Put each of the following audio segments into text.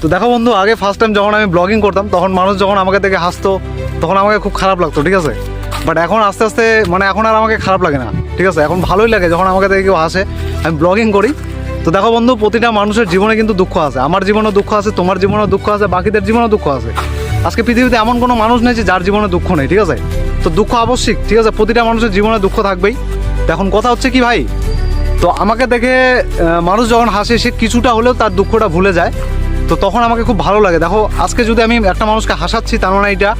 তো দেখো বন্ধু, আগে ফার্স্ট টাইম যখন আমি ব্লগিং করতাম তখন মানুষ যখন আমাকে দেখে হাসতো তখন আমাকে খুব খারাপ লাগতো, ঠিক আছে। বাট এখন আস্তে আস্তে মানে এখন আর আমাকে খারাপ লাগে না, ঠিক আছে। এখন ভালোই লাগে যখন আমাকে দেখে কেউ হাসে, আমি ব্লগিং করি। তো দেখো বন্ধু, প্রতিটা মানুষের জীবনে কিন্তু দুঃখ আছে। আমার জীবনেও দুঃখ আছে, তোমার জীবনেও দুঃখ আছে, বাকিদের জীবনেও দুঃখ আছে। আজকে পৃথিবীতে এমন কোনো মানুষ নেই যে যার জীবনে দুঃখ নেই, ঠিক আছে। তো দুঃখ আবশ্যিক, ঠিক আছে, প্রতিটা মানুষের জীবনে দুঃখ থাকবেই। তো এখন কথা হচ্ছে কি ভাই, তো আমাকে দেখে মানুষ যখন হাসে সে কিছুটা হলেও তার দুঃখটা ভুলে যায়, তো তখন আমাকে খুব ভালো লাগে। দেখো আজকে যদি আমি একটা মানুষকে হাসাচ্ছি তার মানে এটা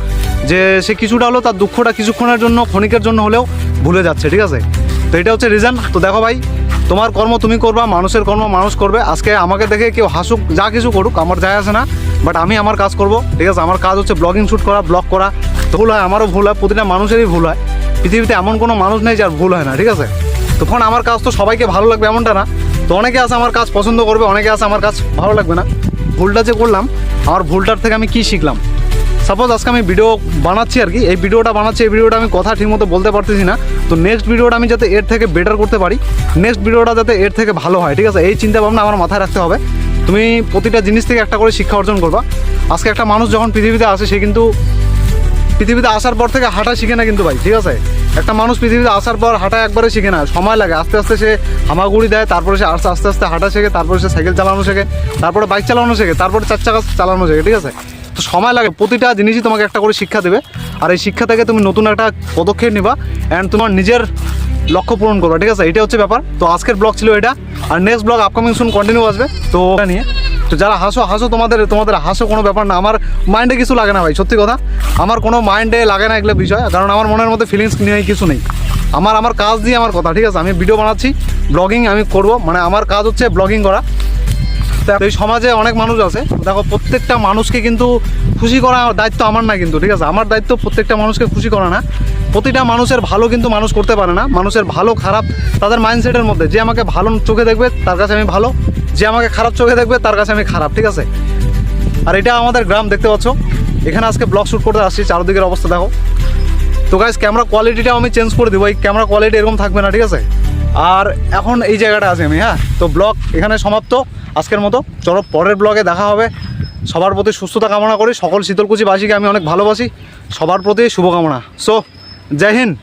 যে সে কিছুটা হলেও তার দুঃখটা কিছুক্ষণের জন্য, ক্ষণিকের জন্য হলেও ভুলে যাচ্ছে, ঠিক আছে। তো এটা হচ্ছে রিজন। তো দেখো ভাই, তোমার কর্ম তুমি করবা, মানুষের কর্ম মানুষ করবে। আজকে আমাকে দেখে কেউ হাসুক, যা কিছু করুক, আমার যায় আসে না, বাট আমি আমার কাজ করব, ঠিক আছে। আমার কাজ হচ্ছে ব্লগিং শ্যুট করা, ব্লগ করা। ভুল হয়, আমারও ভুল হয়, প্রতিটা মানুষেরই ভুল হয়। পৃথিবীতে এমন কোনো মানুষ নেই যার ভুল হয় না, ঠিক আছে। তখন আমার কাজ তো সবাইকে ভালো লাগবে এমনটা না। তো অনেকে আছে আমার কাজ পছন্দ করবে, অনেকে আছে আমার কাজ ভালো লাগবে না। ভুলটা যে করলাম, আমার ভুলটার থেকে আমি কী শিখলাম। সাপোজ আজকে আমি ভিডিও বানাচ্ছি আর কি, এই ভিডিওটা বানাচ্ছি, এই ভিডিওটা আমি কথা ঠিকমতো বলতে পারতেছি না। তো নেক্সট ভিডিওটা আমি যাতে এর থেকে বেটার করতে পারি, নেক্সট ভিডিওটা যাতে এর থেকে ভালো হয়, ঠিক আছে। এই চিন্তা ভাবনা আমার মাথায় রাখতে হবে। তুমি প্রতিটা জিনিস থেকে একটা করে শিক্ষা অর্জন করবা। আজকে একটা মানুষ যখন পৃথিবীতে আসে সে কিন্তু পৃথিবীতে আসার পর থেকে হাঁটা শিখে না কিন্তু ভাই, ঠিক আছে। একটা মানুষ পৃথিবীতে আসার পর হাঁটা একবারে শিখে না, সময় লাগে। আস্তে আস্তে সে হামাগুড়ি দেয়, তারপরে সে আস্তে আস্তে হাঁটা শেখে, তারপরে সে সাইকেল চালানো শেখে, তারপরে বাইক চালানো শেখে, তারপরে 4 চাকা চালানো শেখে, ঠিক আছে। তো সময় লাগে, প্রতিটা জিনিসই তোমাকে একটা করে শিক্ষা দেবে। আর এই শিক্ষা থেকে তুমি নতুন একটা পদক্ষেপ নিবা অ্যান্ড তোমার নিজের লক্ষ্য পূরণ করবা, ঠিক আছে। এটা হচ্ছে ব্যাপার। তো আজকের ব্লগ ছিল এটা, আর নেক্সট ব্লগ আপকামিং শুন কন্টিনিউ আসবে। তো এটা নিয়ে তো যারা হাসো তোমাদের হাসো, কোনো ব্যাপার না। আমার মাইন্ডে কিছু লাগে না ভাই, সত্যি কথা। আমার কোনো মাইন্ডে লাগে না এগুলো বিষয়, কারণ আমার মনের মধ্যে ফিলিংস নিয়ে কিছু নেই। আমার কাজ দিয়ে আমার কথা, ঠিক আছে। আমি ভিডিও বানাচ্ছি, ব্লগিং আমি করব, মানে আমার কাজ হচ্ছে ব্লগিং করা। তো এই সমাজে অনেক মানুষ আছে, দেখো প্রত্যেকটা মানুষকে কিন্তু খুশি করা দায়িত্ব আমার না কিন্তু, ঠিক আছে। আমার দায়িত্ব প্রত্যেকটা মানুষকে খুশি করা না। প্রতিটা মানুষের ভালো কিন্তু মানুষ করতে পারে না। মানুষের ভালো খারাপ তাদের মাইন্ডসেটের মধ্যে। যে আমাকে ভালো চোখে দেখবে তার কাছে আমি ভালো, যে আমাকে খারাপ চোখে দেখবে তার কাছে আমি খারাপ, ঠিক আছে। আর এটা আমাদের গ্রাম, দেখতে পাচ্ছ। এখানে আজকে ব্লগ শ্যুট করতে আসছি, চারদিকের অবস্থা দেখো। তো গাইস, ক্যামেরা কোয়ালিটিটাও আমি চেঞ্জ করে দেবো, এই ক্যামেরা কোয়ালিটি এরকম থাকবে না, ঠিক আছে। আর এখন এই জায়গাটা আছি আমি, হ্যাঁ। তো ব্লগ এখানে সমাপ্ত আজকের মতো। চলো পরের ব্লগে দেখা হবে। সবার প্রতি সুস্থতা কামনা করি। সকল শীতলকুচিবাসীকে আমি অনেক ভালোবাসি। সবার প্রতি শুভকামনা। সো জয় হিন্দ।